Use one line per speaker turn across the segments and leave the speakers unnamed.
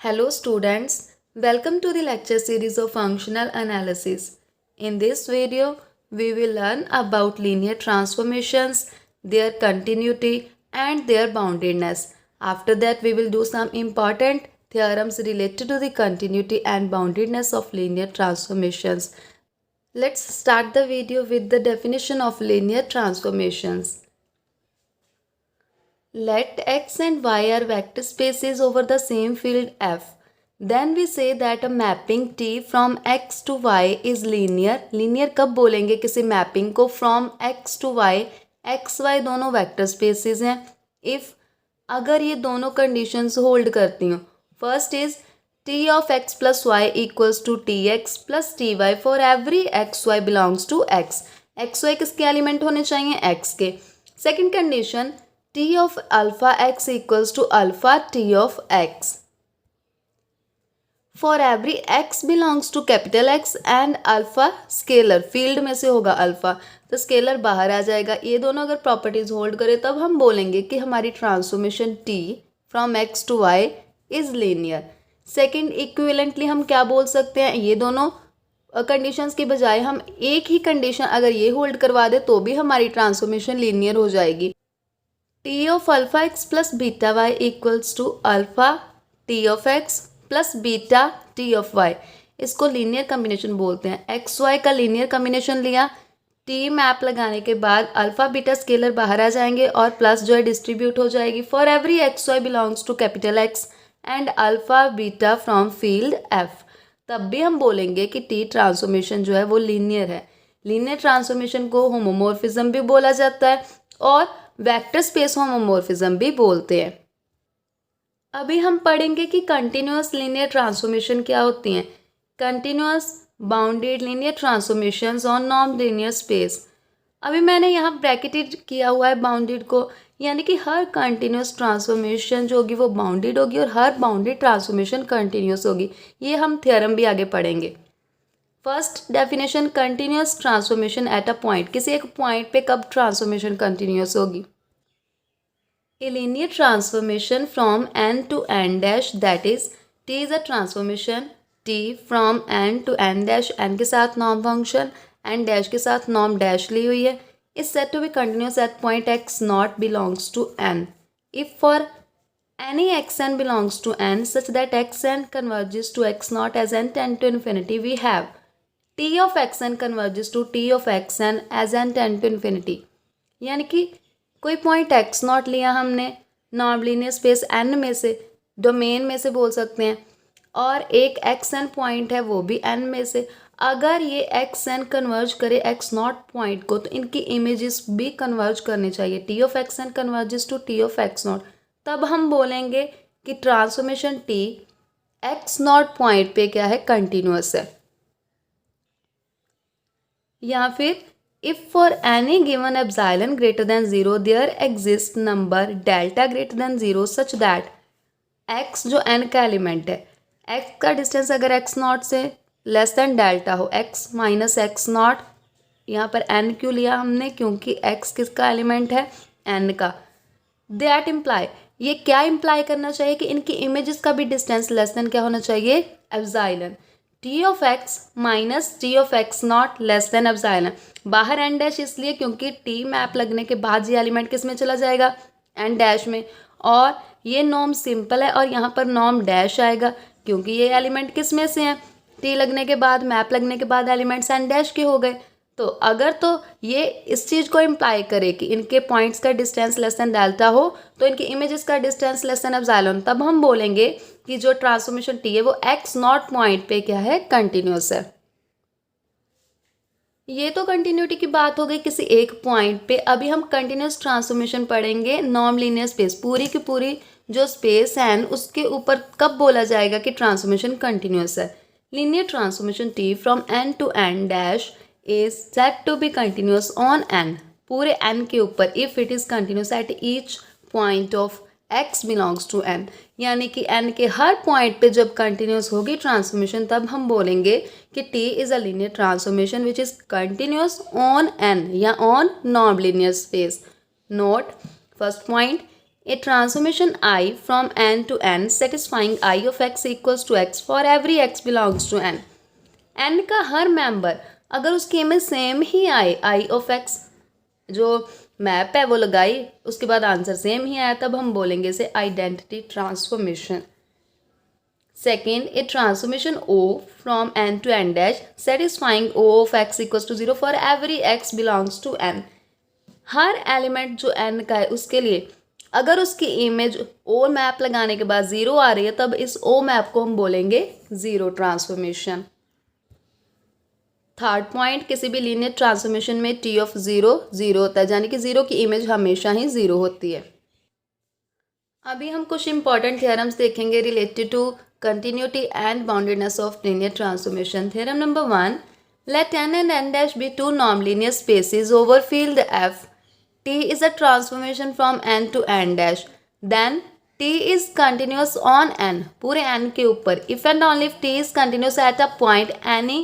Hello students, welcome to the lecture series of functional analysis. In this video, we will learn about linear transformations, their continuity and their boundedness. After that, we will do some important theorems related to the continuity and boundedness of linear transformations. Let's start the video with the definition of linear transformations. Let x and y are vector spaces over the same field F. Then we say that a mapping T from x to y is linear. Linear कब बोलेंगे किसी mapping को from x to y? x, y दोनों vector spaces हैं. If अगर ये दोनों conditions hold करती हूँ, first is t of x plus y equals to tx plus ty for every x y belongs to x. x y किसके element होने चाहिए? x के. Second condition t of alpha x equals to alpha t of x. For every x belongs to capital X and alpha scalar, field में से होगा alpha तो scalar बाहर आ जाएगा. ये दोनों अगर प्रॉपर्टीज होल्ड करे तब हम बोलेंगे कि हमारी transformation t from x to y is linear. Second equivalently हम क्या बोल सकते हैं? ये दोनों कंडीशंस की बजाय हम एक ही कंडीशन अगर ये होल्ड करवा दे तो भी हमारी ट्रांसफॉर्मेशन लीनियर हो जाएगी. t of alpha x plus beta y equals to alpha t of x plus beta t of y. इसको लीनियर कम्बिनेशन बोलते हैं. एक्स वाई का लीनियर कम्बिनेशन लिया, t मैप लगाने के बाद अल्फा बीटा स्केलर बाहर आ जाएंगे और प्लस जो है डिस्ट्रीब्यूट हो जाएगी. For every X Y belongs to capital X and alpha beta from field F. तब भी हम बोलेंगे कि t ट्रांसफॉर्मेशन जो है वो लीनियर है. लीनियर ट्रांसफॉर्मेशन को होमोमॉर्फिज्म भी बोला जाता है और वेक्टर स्पेस होमोमॉर्फिज्म भी बोलते हैं. अभी हम पढ़ेंगे कि कंटिन्यूअस लीनियर ट्रांसफॉर्मेशन क्या होती हैं. Continuous bounded linear transformations on non linear space. अभी मैंने यहाँ ब्रैकेटेड किया हुआ है बाउंडेड को, यानी कि हर कंटिन्यूअस ट्रांसफॉर्मेशन जो होगी वो बाउंडेड होगी और हर बाउंडेड ट्रांसफॉर्मेशन कंटिन्यूअस होगी. ये हम थ्योरम भी आगे पढ़ेंगे. First definition, continuous transformation eight a point. किसी एक पॉइंट पे कब ट्रांसफॉर्मेशन कंटिन्यूअस होगी? A linear transformation from n to n dash, that is t is a transformation t from n to n dash, n के साथ norm function n dash के साथ norm dash ली हुई है, is said to be continuous at point x naught belongs to n. If for any xn belongs to n such that xn converges to x naught as n tend to infinity, we have t of xn converges to t of xn as n tend to infinity. यानी कि कोई point X not लिया हमने non linear space N में से, domain में से बोल सकते हैं, और एक एक्स एन पॉइंट है वो भी एन में से. अगर ये एक्स एन कन्वर्ज करे एक्स नॉट पॉइंट को तो इनकी इमेजेस भी कन्वर्ज करनी चाहिए. T of X N converges to T of X not. तब हम बोलेंगे कि transformation T X not point पे क्या है? कंटिन्यूअस है. या फिर if for any given epsilon greater than 0 there exists number delta greater than 0 such that x जो n का एलिमेंट है, x का डिस्टेंस अगर x नॉट से लेस देन डेल्टा हो, x माइनस एक्स नॉट, यहाँ पर n क्यों लिया हमने? क्योंकि x किसका एलिमेंट है? n का. दैट इम्प्लाई, ये क्या इम्प्लाई करना चाहिए कि इनकी इमेजेस का भी डिस्टेंस लेस देन क्या होना चाहिए? Epsilon. T of x minus T of X not less than epsilon. बाहर एन डैश इसलिए क्योंकि टी मैप लगने के बाद ये एलिमेंट किस में चला जाएगा? एन डैश में. और ये नॉर्म सिंपल है और यहाँ पर नॉर्म डैश आएगा क्योंकि ये एलिमेंट किस में से हैं? टी लगने के बाद, मैप लगने के बाद एलिमेंट्स एन डैश के हो गए. तो अगर तो ये इस चीज़ को इम्प्लाई करे कि इनके पॉइंट्स का डिस्टेंस लेस देन डेल्टा हो तो इनकी इमेजेस का डिस्टेंस लेस देन एप्सिलॉन, तब हम बोलेंगे कि जो ट्रांसफॉर्मेशन टी है वो एक्स नॉट पॉइंट पे क्या है? कंटिन्यूअस है. ये तो कंटिन्यूटी की बात हो गई किसी एक पॉइंट पे. अभी हम कंटिन्यूस ट्रांसफॉर्मेशन पढ़ेंगे नॉन लीनियर स्पेस. पूरी की पूरी जो स्पेस है उसके ऊपर कब बोला जाएगा कि ट्रांसफॉर्मेशन कंटिन्यूस है? Linear transformation T from N to N dash is said to be continuous on N, पूरे एन के ऊपर, if it is continuous at each point of x belongs to n. यानी कि n के हर point पे जब continuous होगी transformation तब हम बोलेंगे कि t is a linear transformation which is continuous on n या on non linear space. Note first point, a transformation I from N to N satisfying I of X equals to X for every X belongs to N. N का हर member अगर उसकी image same ही आए, I of X जो map है वो लगाई, उसके बाद आंसर सेम ही आया, तब हम बोलेंगे इसे identity transformation. Second, a transformation O from N to N dash satisfying O of X equals to zero for every X belongs to N. हर एलिमेंट जो एन का है उसके लिए अगर उसकी इमेज ओ मैप लगाने के बाद ज़ीरो आ रही है, तब इस ओ मैप को हम बोलेंगे ज़ीरो ट्रांसफॉर्मेशन। थर्ड पॉइंट, किसी भी लीनियर ट्रांसफॉर्मेशन में टी ऑफ ज़ीरो ज़ीरो होता है, यानी कि ज़ीरो की इमेज हमेशा ही ज़ीरो होती है। अभी हम कुछ इंपॉर्टेंट थ्योरम्स देखेंगे related to continuity and boundedness of linear transformation. Theorem number 1, let n and n dash be two non-linear spaces over field F. T is a transformation from n to n dash. Then T is continuous on n, पूरे n के ऊपर, if and only if T is continuous at a point any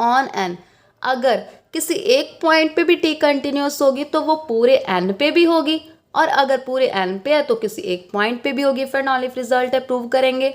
on n. अगर किसी एक point पे भी T continuous होगी तो वो पूरे n पे भी होगी, और अगर पूरे n पे है तो किसी एक पॉइंट पे भी होगी। if and only if result है, प्रूव करेंगे।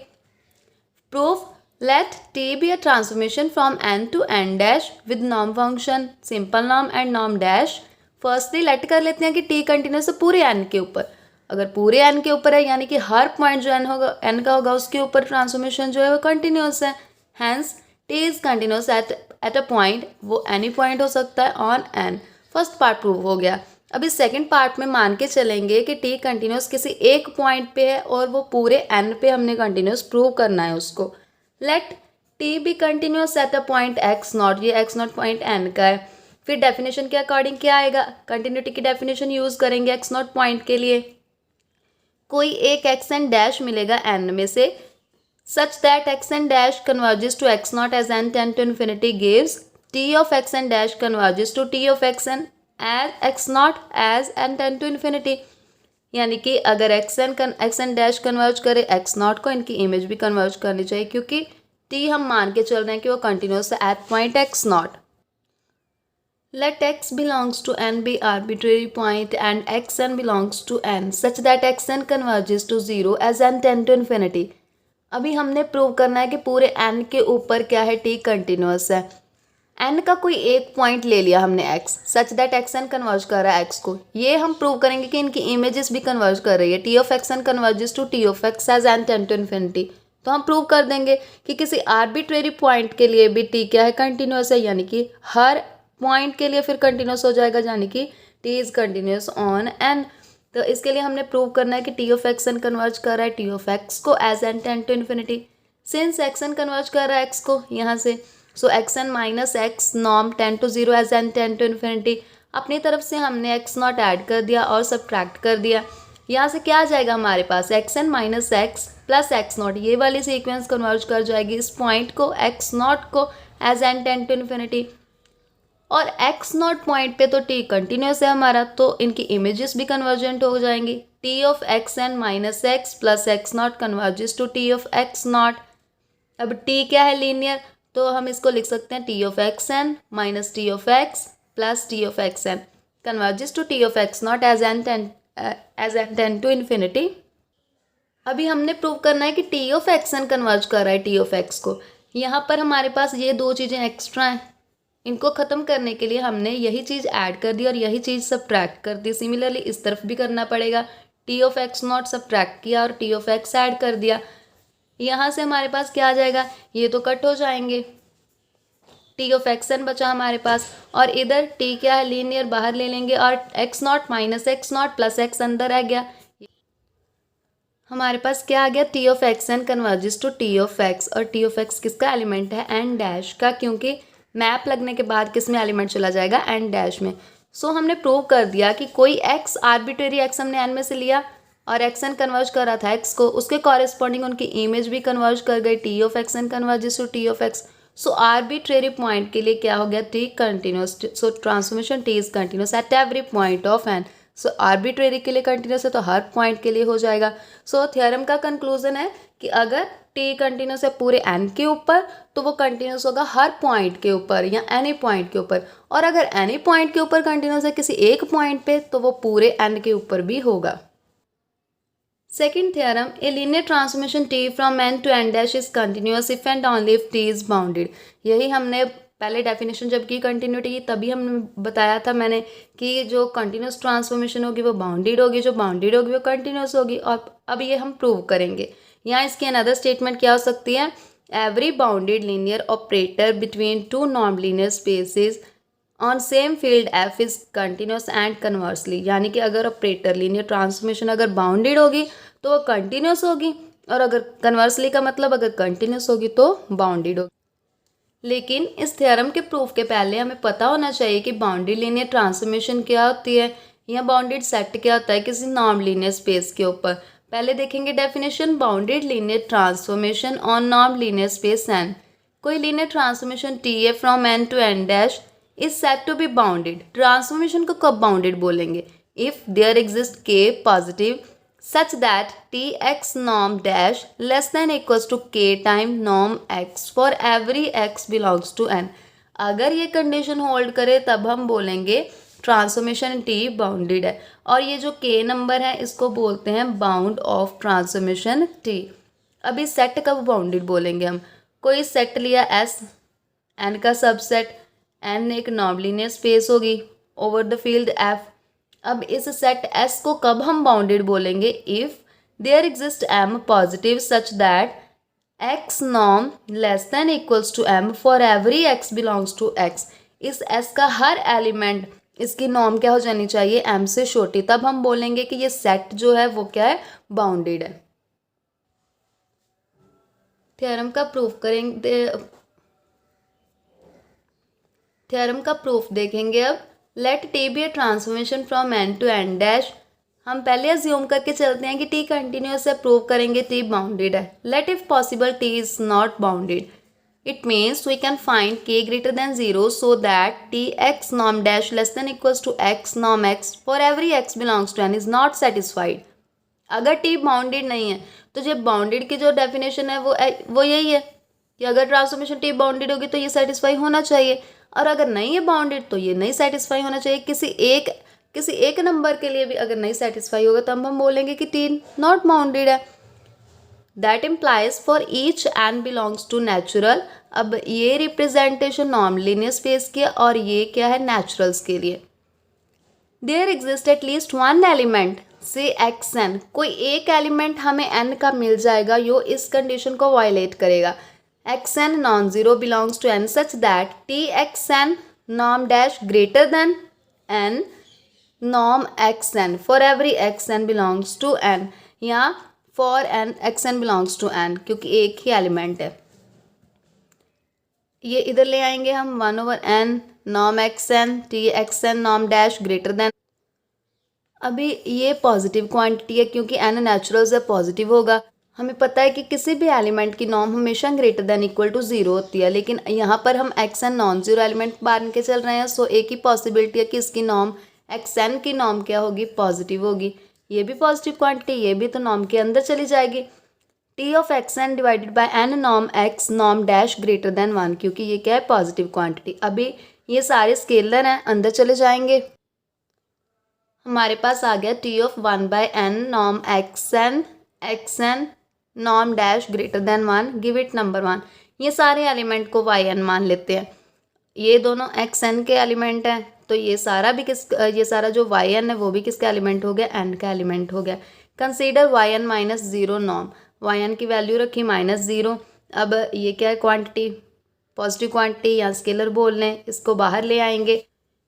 Proof, let T be a transformation from n to n dash with norm function, simple norm and norm dash. Firstly let कर लेते हैं कि T कंटिन्यूस है पूरे n के ऊपर। अगर पूरे n के ऊपर है यानी कि हर पॉइंट जो n का होगा उसके ऊपर ट्रांसफॉर्मेशन जो है वो कंटिन्यूस है। Hence T is continuous at a point, वो एनी पॉइंट हो सकता है on n। First part prove हो गया। अभी सेकंड पार्ट में मान के चलेंगे कि टी कंटिन्यूस किसी एक पॉइंट पे है और वो पूरे एन पे हमने कंटिन्यूस प्रूव करना है उसको। Let T be continuous at a point X not, ये एक्स नॉट पॉइंट एन का है। फिर डेफिनेशन के अकॉर्डिंग क्या आएगा, कंटिन्यूटी की डेफिनेशन यूज़ करेंगे एक्स नॉट पॉइंट के लिए। कोई एक एक्स एन डैश मिलेगा एन में से such that X N dash converges to X not as N tend to infinity gives T of X N dash converges to T of X N as X not as N tend to infinity. यानी कि अगर X N dash converge करे X not को, इनकी image भी converge करनी चाहिए क्योंकि टी हम मान के चल रहे हैं कि वो कंटिन्यूस है at point X not. Let X belongs to N be arbitrary point and X N belongs to N such that X N converges to zero as N tend to infinity. अभी हमने prove करना है कि पूरे N के ऊपर क्या है, टी कंटिन्यूस है। एन का कोई एक पॉइंट ले लिया हमने X such that X N converge कर रहा है एक्स को, ये हम प्रूव करेंगे कि इनकी इमेजेस भी कन्वर्ज कर रही है। T of X N converges to T of X as N tend to infinity, तो हम प्रूव कर देंगे कि किसी आर्बिट्रेरी पॉइंट के लिए भी टी क्या है, कंटिन्यूस है, यानी कि हर पॉइंट के लिए फिर कंटिन्यूस हो जाएगा, यानी कि T is continuous on N. तो इसके लिए हमने प्रूव करना है कि T of X N converge कर रहा है टी ऑफ एक्स को as N tend to infinity. Since X N converge कर रहा है एक्स को यहाँ से, so X N minus X norm tend to zero as N tend to infinity. अपनी तरफ से हमने एक्स नॉट ऐड कर दिया और सब्ट्रैक्ट कर दिया। यहाँ से क्या आ जाएगा हमारे पास, X N minus X plus X not, ये वाली सीक्वेंस कन्वर्ज कर जाएगी इस पॉइंट को एक्स नॉट को as N tend to infinity. और एक्स नॉट पॉइंट पे तो टी कंटिन्यूस है हमारा, तो इनकी इमेजेस भी कन्वर्जेंट हो जाएंगी। T of X N minus X plus X not converges to T of X not. अब टी क्या है, लीनियर, तो हम इसको लिख सकते हैं T of X N minus T of X plus T of X N converges to T of X not as N tend to infinity. अभी हमने प्रूव करना है कि T of X N converge कर रहा है टी ऑफ एक्स को। यहाँ पर हमारे पास ये दो चीज़ें एक्स्ट्रा हैं, इनको ख़त्म करने के लिए हमने यही चीज़ ऐड कर दी और यही चीज़ सब्ट्रैक्ट कर दी। सिमिलरली इस तरफ भी करना पड़ेगा, T of X not subtract किया और टी ऑफ एक्स ऐड कर दिया। यहाँ से हमारे पास क्या आ जाएगा, ये तो कट हो जाएंगे, टी ऑफ एक्स एन बचा हमारे पास, और इधर टी क्या है, लीनियर, बाहर ले लेंगे और X not minus X not plus X अंदर आ गया। हमारे पास क्या आ गया, T of X N converges to T of X, और टी ऑफ एक्स किसका एलिमेंट है, एन डैश का, क्योंकि मैप लगने के बाद किस में एलिमेंट चला जाएगा, एन डैश में। सो हमने प्रूव कर दिया कि कोई एक्स आर्बिट्रेरी एक्स हमने एन में से लिया और एक्स एन कन्वर्ज कर रहा था एक्स को, उसके कॉरेस्पॉन्डिंग उनकी इमेज भी कन्वर्ज कर गई, T of X N converges to T of X. So arbitrary point के लिए क्या हो गया, T continuous, so transformation T is continuous at every point of N. So arbitrary के लिए कंटिन्यूस है तो हर पॉइंट के लिए हो जाएगा। सो थ्योरम का कंक्लूजन है कि अगर टी कंटिन्यूस है पूरे एन के ऊपर तो वो कंटिन्यूस होगा हर पॉइंट के ऊपर या एनी पॉइंट के ऊपर, और अगर एनी पॉइंट के ऊपर कंटिन्यूस है किसी एक पॉइंट पे तो वो पूरे एन के ऊपर भी होगा। Second theorem, a linear transformation T from N to N dash is continuous if and only if T is bounded. यही हमने पहले डेफिनेशन जब की कंटिन्यूटी की तभी हमने बताया था मैंने कि जो कंटिन्यूअस ट्रांसफॉर्मेशन होगी वो बाउंडेड होगी, जो बाउंडेड होगी वो कंटिन्यूअस होगी। और अब ये हम प्रूव करेंगे। यहाँ इसकी अनदर स्टेटमेंट क्या हो सकती है, every bounded linear operator between two non linear spaces on same field F is continuous and conversely. यानी कि अगर ऑपरेटर लीनियर ट्रांसफॉर्मेशन अगर बाउंडेड होगी तो वो कंटिन्यूस होगी, और अगर कन्वर्सली का मतलब अगर कंटिन्यूस होगी तो बाउंडेड होगी। लेकिन इस थ्योरम के प्रूफ के पहले हमें पता होना चाहिए कि बाउंडेड लीनियर ट्रांसफॉर्मेशन क्या होती है या बाउंडेड सेट क्या होता है किसी नॉन लीनियर स्पेस के ऊपर। पहले देखेंगे definition, bounded linear transformation on non linear space N. कोई linear transformation T A from N to N dash is said to be bounded. Transformation को कब बाउंडेड बोलेंगे, if there exist K positive such that tx norm dash less than equals to k time norm x for every x belongs to n। अगर ये condition hold करे तब हम बोलेंगे transformation t bounded है। और ये जो k नंबर है इसको बोलते हैं बाउंड ऑफ ट्रांसफॉर्मेशन t। अभी सेट कब बाउंडेड बोलेंगे हम, कोई सेट लिया S, n का सबसेट, n एक नॉन लीनियर स्पेस होगी ओवर द फील्ड f। अब इस सेट S को कब हम बाउंडेड बोलेंगे, if there exist M positive such that x norm less than equals to M for every x belongs to x। इस S का हर element इसकी नॉर्म क्या हो जानी चाहिए, M से छोटी, तब हम बोलेंगे कि ये सेट जो है वो क्या है, बाउंडेड है। थ्योरम का प्रूफ करेंगे, थ्योरम का प्रूफ देखेंगे अब। Let T be a transformation from N to N dash. हम पहले अज्यूम करके चलते हैं कि टी कंटिन्यूस है, प्रूव करेंगे टी बाउंडेड है। Let if possible T is not bounded, it means we can find K greater than 0 so that T X norm dash less than equals to X norm X for every X belongs to N is not satisfied. अगर T bounded नहीं है तो जब bounded की जो definition है वो यही है कि अगर ट्रांसफॉर्मेशन टी बाउंडेड होगी तो ये सेटिस्फाई होना चाहिए, और अगर नहीं है बाउंडेड तो ये नहीं सेटिस्फाई होना चाहिए। किसी एक नंबर के लिए भी अगर नहीं सेटिस्फाई होगा तब हम बोलेंगे कि टी नॉट बाउंडेड है। That implies for each N belongs to natural. अब ये रिप्रेजेंटेशन नॉन लीनियर स्पेस की है और ये क्या है, नेचुरल्स के लिए। There exist at least one element से एक्स एन। कोई एक एलिमेंट हमें एन का मिल जाएगा जो इस कंडीशन को वायलेट करेगा। xn non-zero belongs to n such that txn norm dash greater than n norm xn for every xn belongs to n, या for n xn belongs to n, क्योंकि एक ही एलिमेंट है। ये इधर ले आएंगे हम 1/n norm xn txn norm dash greater than। अभी ये पॉजिटिव क्वांटिटी है क्योंकि n नेचुरल्स है, पॉजिटिव होगा। हमें पता है कि किसी भी एलिमेंट की नॉर्म हमेशा ग्रेटर देन इक्वल टू 0 होती है, लेकिन यहाँ पर हम X N non zero element मान के चल रहे हैं। सो एक ही पॉसिबिलिटी है कि इसकी नॉर्म एक्स एन की नॉर्म क्या होगी, पॉजिटिव होगी। ये भी पॉजिटिव क्वांटिटी, ये भी तो नॉर्म के अंदर चली जाएगी। T of X N divided by N norm X norm dash greater than 1, क्योंकि ये क्या है, पॉजिटिव क्वांटिटी। अभी ये सारे स्केलर हैं, अंदर चले जाएंगे। हमारे पास आ गया T of 1/n norm X N norm dash greater than 1, give it number 1। ये सारे एलिमेंट को वाई एन मान लेते हैं। ये दोनों एक्स एन के एलिमेंट हैं, तो ये सारा जो वाई एन है वो भी किसका एलिमेंट हो गया, एन का एलिमेंट हो गया। Consider Y N minus 0 norm. Y N की वैल्यू रखी -0। अब ये क्या है, क्वांटिटी, पॉजिटिव क्वांटिटी या स्केलर बोल लें, इसको बाहर ले आएंगे।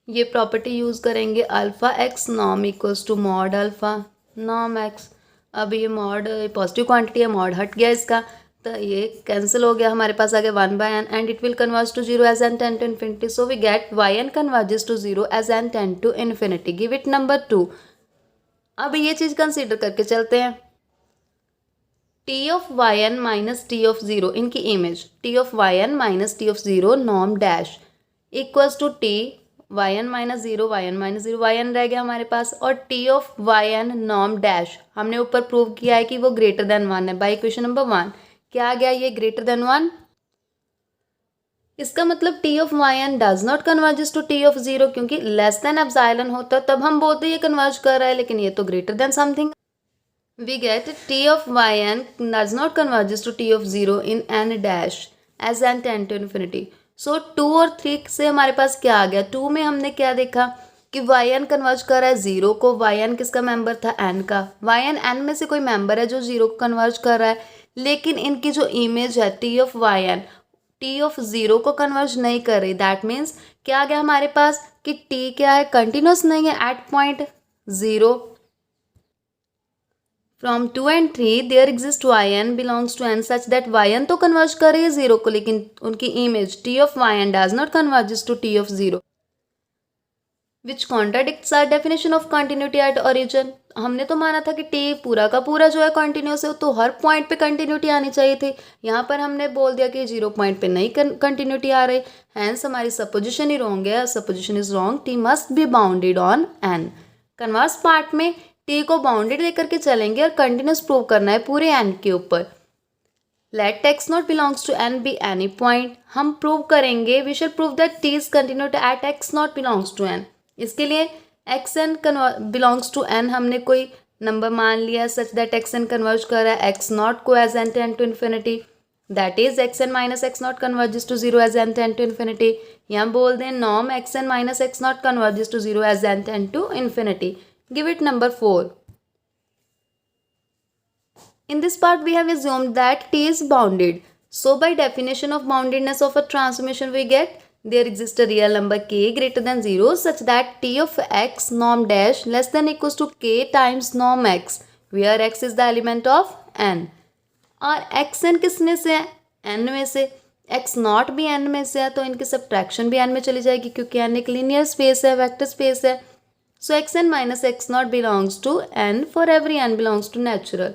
ये प्रॉपर्टी यूज़ करेंगे, alpha X norm equals to mod alpha norm X. अब ये मॉड पॉजिटिव क्वांटिटी है, मॉड हट गया इसका, तो ये कैंसिल हो गया। हमारे पास आ गया 1/n and it will converge to 0 as n tend to infinity. So we get yn converges to 0 as n tend to infinity, give it number 2। अब ये चीज़ कंसीडर करके चलते हैं। T of yn minus T of 0 इनकी image, T of yn minus T of 0 norm dash equals to T yn minus 0 yn रह गया हमारे पास, और T of yn norm dash हमने ऊपर प्रूव किया है कि वो ग्रेटर देन 1 है बाय इक्वेशन नंबर 1। क्या आ गया, ये ग्रेटर देन 1। इसका मतलब T of yn does not converges to T of 0, क्योंकि लेस देन एप्सिलॉन होता तब हम बोलते ये कन्वर्ज कर रहा है, लेकिन ये तो greater than something. we get t of yn does not converges to t of 0 in n dash as n tend to infinity. So 2 और 3 से हमारे पास क्या आ गया, 2 में हमने क्या देखा कि yn कन्वर्ज कर रहा है 0 को, yn किसका मेंबर था, n का, yn n में से कोई मेंबर है जो 0 को कन्वर्ज कर रहा है, लेकिन इनकी जो इमेज है t of yn t of 0 को कन्वर्ज नहीं कर रही। दैट मीन्स क्या आ गया हमारे पास कि t क्या है, कंटिन्यूस नहीं है at point 0। From 2 and 3 there exist yn belongs to n such that yn तो कन्वर्ज कर रही है 0 को, लेकिन उनकी image t of yn does not converges to t of 0, which contradicts our definition of continuity at origin. हमने तो माना था कि t पूरा का पूरा जो है कंटिन्यूस है, तो हर पॉइंट पे कंटिन्यूटी आनी चाहिए थी। यहाँ पर हमने बोल दिया कि 0 पॉइंट पे नहीं कंटिन्यूटी आ रही, हैंस हमारी सपोजिशन ही रॉन्ग है, supposition is wrong, t must be bounded on n। Converse part में t को बाउंडेड लेकर के चलेंगे और कंटिन्यूस प्रूव करना है पूरे n के ऊपर। Let x not belongs to n be any point, हम प्रूव करेंगे, we shall prove that t is continuity at x not belongs to n। इसके लिए X N belongs to N हमने कोई नंबर मान लिया such that X N converge कर रहा है एक्स नॉट को as N tend to infinity, that is X N minus X not converges to 0 as N tend to infinity. यहाँ बोल दें norm X N minus X not converges to 0 as N tend to infinity. Give it number 4। In this part we have assumed that t is bounded. So by definition of boundedness of a transformation we get there exists a real number k greater than 0 such that t of x norm dash less than equals to k times norm x where x is the element of n। और xn किसमें से है, n में से, x not भी n में से है, तो इनकी सब्ट्रैक्शन भी n में चली जाएगी क्योंकि n एक लीनियर स्पेस है, वेक्टर स्पेस है। So xn minus X naught belongs to n for every n belongs to natural,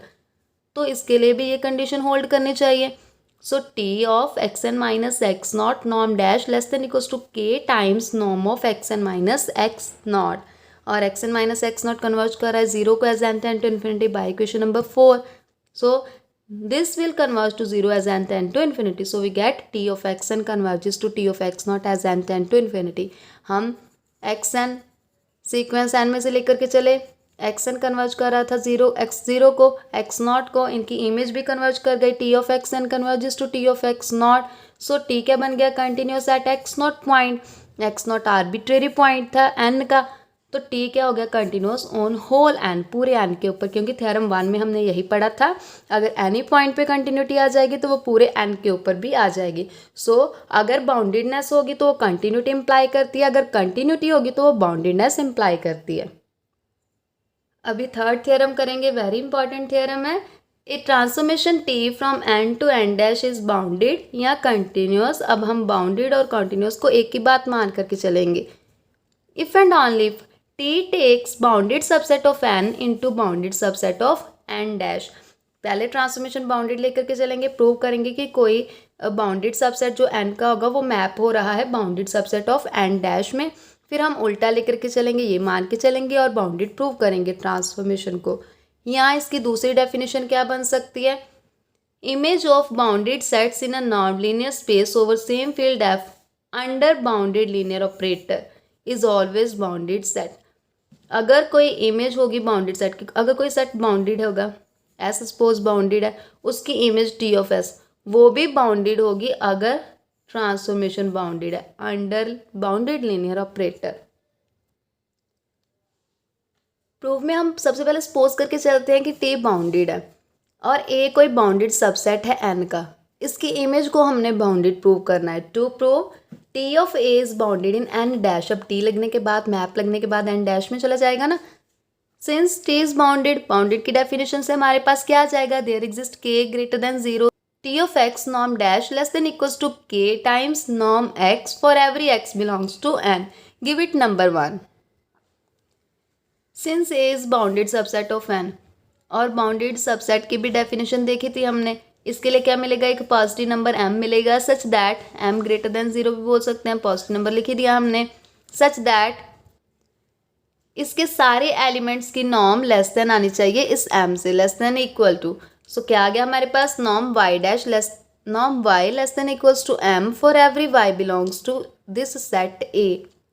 तो इसके लिए भी ये कंडीशन होल्ड करनी चाहिए। So t of X N minus X naught norm dash less than equals to k times norm of X N minus X naught, और X N minus X naught converge कर रहा है 0 को as N tend to infinity by equation number 4। So this will converge to 0 as N tend to infinity. So we get t of X N converges to t of X not as N tend to infinity. हम X N sequence N में से लेकर के चले, x N converge कर रहा था 0 x 0 को, एक्स नॉट को, इनकी इमेज भी कन्वर्ज कर गई, T of X N converges to T of X naught. So T क्या बन गया, continuous at X not point, X naught arbitrary point था एन का, तो टी क्या हो गया, कंटिन्यूस ऑन होल एन, पूरे एन के ऊपर, क्योंकि थ्योरम 1 में हमने यही पढ़ा था अगर एनी पॉइंट पे कंटिन्यूटी आ जाएगी तो वो पूरे एन के ऊपर भी आ जाएगी। सो अगर बाउंडेडनेस होगी तो वो कंटिन्यूटी इम्प्लाई करती है, अगर कंटिन्यूटी होगी तो वो बाउंडेडनेस इम्प्लाई करती है। अभी थर्ड थ्योरम करेंगे, वेरी इंपॉर्टेंट थ्योरम है। A transformation T from N to N dash is bounded या कंटिन्यूस। अब हम बाउंडेड और कंटिन्यूस को एक ही बात मान करके चलेंगे। If and only if T takes bounded subset of N into bounded subset of N dash. पहले ट्रांसफॉर्मेशन बाउंडेड लेकर के चलेंगे, प्रूव करेंगे कि कोई बाउंडेड सबसेट जो एन का होगा वो मैप हो रहा है bounded subset of N dash में। फिर हम उल्टा लेकर के चलेंगे, ये मान के चलेंगे और बाउंडेड प्रूव करेंगे ट्रांसफॉर्मेशन को। यहाँ इसकी दूसरी डेफिनेशन क्या बन सकती है, image of bounded sets in a non linear space over same field F under bounded linear operator is always bounded set. अगर कोई इमेज होगी बाउंडेड सेट की, अगर कोई सेट बाउंडेड होगा, एस सपोज बाउंडेड है, उसकी इमेज टी ऑफ एस वो भी बाउंडेड होगी अगर ट्रांसफॉर्मेशन बाउंडेड है under bounded linear operator. Proof में हम सबसे पहले सपोज करके चलते हैं कि टी बाउंडेड है और ए कोई बाउंडेड सबसेट है एन का, इसकी इमेज को हमने बाउंडेड प्रूव करना है। To prove T of A is bounded in N dash, अब टी लगने के बाद, मैप लगने के बाद एन डैश में चला जाएगा ना। Since T is bounded, bounded की डेफिनेशन से हमारे पास क्या आ जाएगा, देयर एग्जिस्ट के greater than 0 t of x norm dash less than equals to k times norm x for every x belongs to n. Give it number 1. Since a is bounded subset of n, और bounded subset की भी definition देखी थी हमने, इसके लिए क्या मिलेगा, एक पॉजिटिव नंबर m मिलेगा such that m greater than 0 भी बोल सकते हैं, पॉजिटिव नंबर लिख दिया हमने, सच दैट इसके सारे एलिमेंट्स की नॉर्म लेस देन आनी चाहिए इस m से, less than equal to. So क्या आ गया हमारे पास, norm y dash less than equals to m for every y belongs to this set A।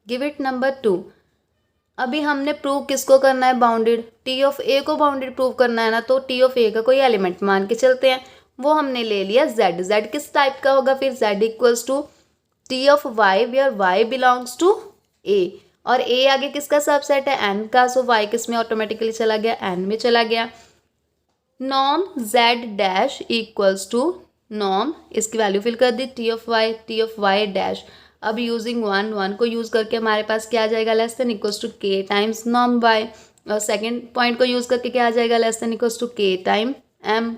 Give it number 2। अभी हमने प्रूव किसको करना है, बाउंडेड, टी ऑफ ए को बाउंडेड प्रूव करना है ना, तो टी ऑफ ए का कोई एलिमेंट मान के चलते हैं, वो हमने ले लिया जेड। जेड किस टाइप का होगा फिर, Z equals to T of Y where Y belongs to A, और ए आगे किसका सबसेट है, एन का, सो वाई किस में ऑटोमेटिकली चला गया, एन में चला गया। Norm Z dash equals to norm, इसकी वैल्यू फिल कर दी, टी ऑफ वाई डैश। अब यूजिंग वन को यूज़ करके हमारे पास क्या आ जाएगा, less than equals to K times norm Y, और सेकेंड पॉइंट को यूज़ करके क्या आ जाएगा, less than equals to K time M,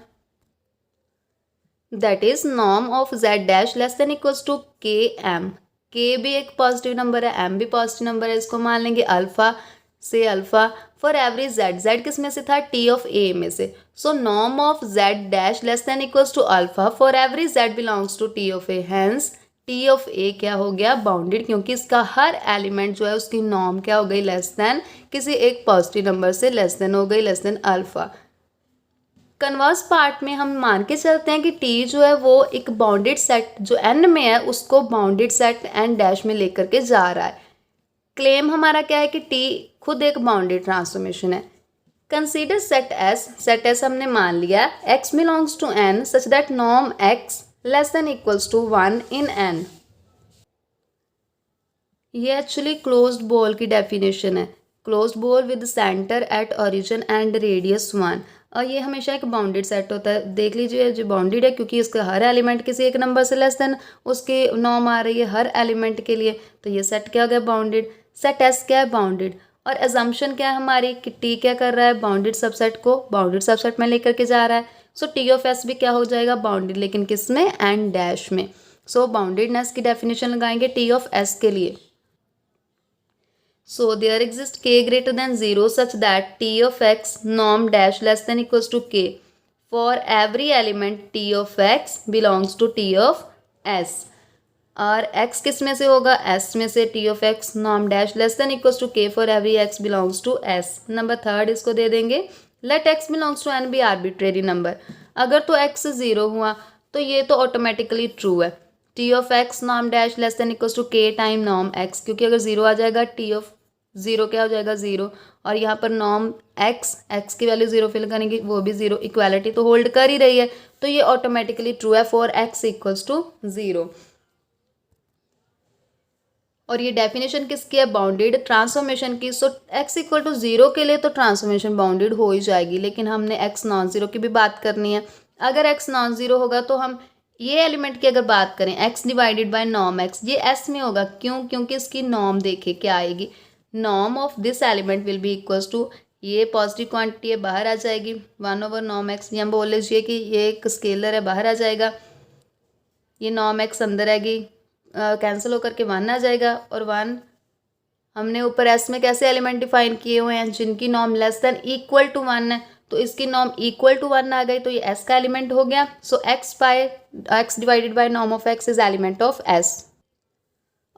that is norm of Z dash less than equals to K M. K भी एक positive number है, M भी पॉजिटिव नंबर है, इसको मान लेंगे अल्फा से alpha for every Z. Z किस में से था, टी ऑफ ए में से, so norm of Z dash less than equals to alpha for every Z belongs to T of A, hence T of A क्या हो गया, बाउंडेड, क्योंकि इसका हर एलिमेंट जो है उसकी नॉर्म क्या हो गई, लेस देन किसी एक पॉजिटिव नंबर से लेस देन हो गई, less than alpha. Converse part में हम मान के चलते हैं कि टी जो है वो एक बाउंडेड सेट जो एन में है उसको बाउंडेड सेट एन डैश में लेकर के जा रहा है। क्लेम हमारा क्या है कि टी खुद एक बाउंडेड ट्रांसफॉर्मेशन है। कंसीडर सेट एस हमने मान लिया, X belongs to N such that norm X less than equals to 1 in N. ये एक्चुअली क्लोज्ड बॉल की डेफिनेशन है, closed ball with centre at origin and radius 1, और ये हमेशा एक बाउंडेड सेट होता है। देख लीजिए जो बाउंडेड है क्योंकि इसका हर एलिमेंट किसी एक नंबर से लेस देन उसकी नॉर्म आ रही है हर एलिमेंट के लिए, तो ये सेट क्या हो गया, बाउंडेड। सेट एस क्या है, बाउंडेड, और एजम्पशन क्या है हमारी कि टी क्या कर रहा है, बाउंडेड सबसेट को बाउंडेड सबसेट में लेकर के जा रहा है, सो टी ऑफ एस भी क्या हो जाएगा, बाउंडेड, लेकिन किस में, एन डैश में। सो बाउंडेडनेस की डेफिनेशन लगाएंगे टी ऑफ एस के लिए। So there exists k greater than 0 such that t of x norm dash less than equals to k for every element t of x belongs to t of s, और x किस में से होगा, s में से, t of x norm dash less than equals to k for every x belongs to s। Number third इसको दे देंगे, let x belongs to n be arbitrary number। अगर तो x 0 हुआ तो ये तो ऑटोमेटिकली ट्रू है, t of x norm dash less than equals to k time norm x, क्योंकि अगर 0 आ जाएगा t of 0 क्या हो जाएगा, 0, और यहाँ पर नॉर्म x की वैल्यू 0 फिल करेंगे वो भी 0, इक्वालिटी तो होल्ड कर ही रही है, तो ये ऑटोमेटिकली ट्रू है फॉर x इक्वल्स टू 0। और ये डेफिनेशन किसकी है, बाउंडेड ट्रांसफॉर्मेशन की। सो x इक्वल टू 0 के लिए तो ट्रांसफॉर्मेशन बाउंडेड हो ही जाएगी, लेकिन हमने x नॉन ज़ीरो की भी बात करनी है। अगर x नॉन ज़ीरो होगा तो हम ये एलिमेंट की अगर बात करें x divided by norm x, ये s में होगा, क्यों, क्योंकि इसकी नॉर्म देखे क्या आएगी, norm of this element will be equals to, ये पॉजिटिव क्वांटिटी है बाहर आ जाएगी 1 ओवर नॉर्म एक्स, या बोल लीजिए कि ये एक स्केलर है बाहर आ जाएगा, ये नॉर्म एक्स अंदर आएगी, कैंसिल होकर के 1 आ जाएगा, और 1 हमने ऊपर एस में कैसे एलिमेंट डिफाइन किए हुए हैं जिनकी norm less than equal to 1 है, तो इसकी नॉर्म इक्वल टू 1 आ गई तो ये एस का एलिमेंट हो गया। So X divided by norm of X is element of S.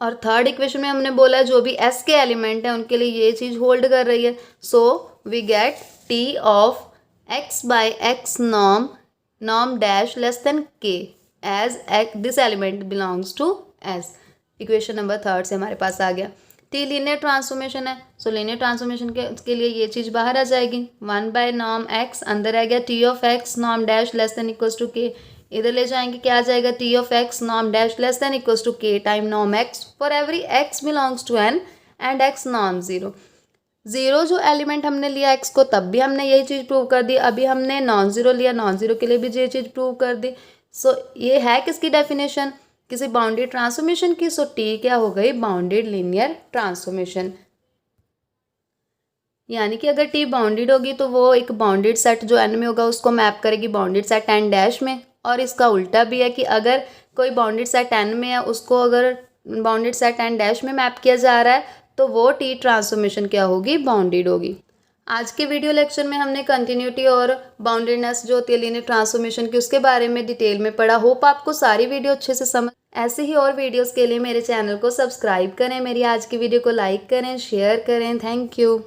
और थर्ड इक्वेशन में हमने बोला जो भी एस के एलिमेंट हैं उनके लिए ये चीज़ होल्ड कर रही है, so we get T of X by X norm dash less than K as this element belongs to S. Equation number third से हमारे पास आ गया। टी लीनियर ट्रांसफॉर्मेशन है, सो लीनियर ट्रांसफॉर्मेशन के लिए ये चीज़ बाहर आ जाएगी, 1 बाय नॉर्म एक्स अंदर आ गया, T of X norm dash less than equals to K, इधर ले जाएंगे क्या आ जाएगा, T of X norm dash less than equals to K time norm X for every X belongs to N and X non zero. Zero जो element हमने लिया x को तब भी हमने यही चीज़ प्रूव कर दी, अभी हमने नॉन ज़ीरो लिया, नॉन ज़ीरो के लिए भी ये चीज़ प्रूव कर दी। सो ये है किसकी डेफिनेशन, किसी बाउंडेड ट्रांसफॉर्मेशन की। सो टी क्या हो गई, बाउंडेड लीनियर ट्रांसफॉर्मेशन, यानी कि अगर टी बाउंडेड होगी तो वो एक बाउंडेड सेट जो एन में होगा उसको मैप करेगी बाउंडेड सेट एन डैश में, और इसका उल्टा भी है कि अगर कोई बाउंडेड सेट एन में है उसको अगर बाउंडेड सेट एन डैश में मैप किया जा रहा है तो वो टी ट्रांसफॉर्मेशन क्या होगी, बाउंडेड होगी। आज के वीडियो लेक्चर में हमने कंटिन्यूटी और बाउंडेडनेस जो होती है लीनियर ट्रांसफॉर्मेशन की उसके बारे में डिटेल में पढ़ा। होप आपको सारी वीडियो अच्छे से समझ। ऐसे ही और वीडियोस के लिए मेरे चैनल को सब्सक्राइब करें, मेरी आज की वीडियो को लाइक करें, शेयर करें। Thank you.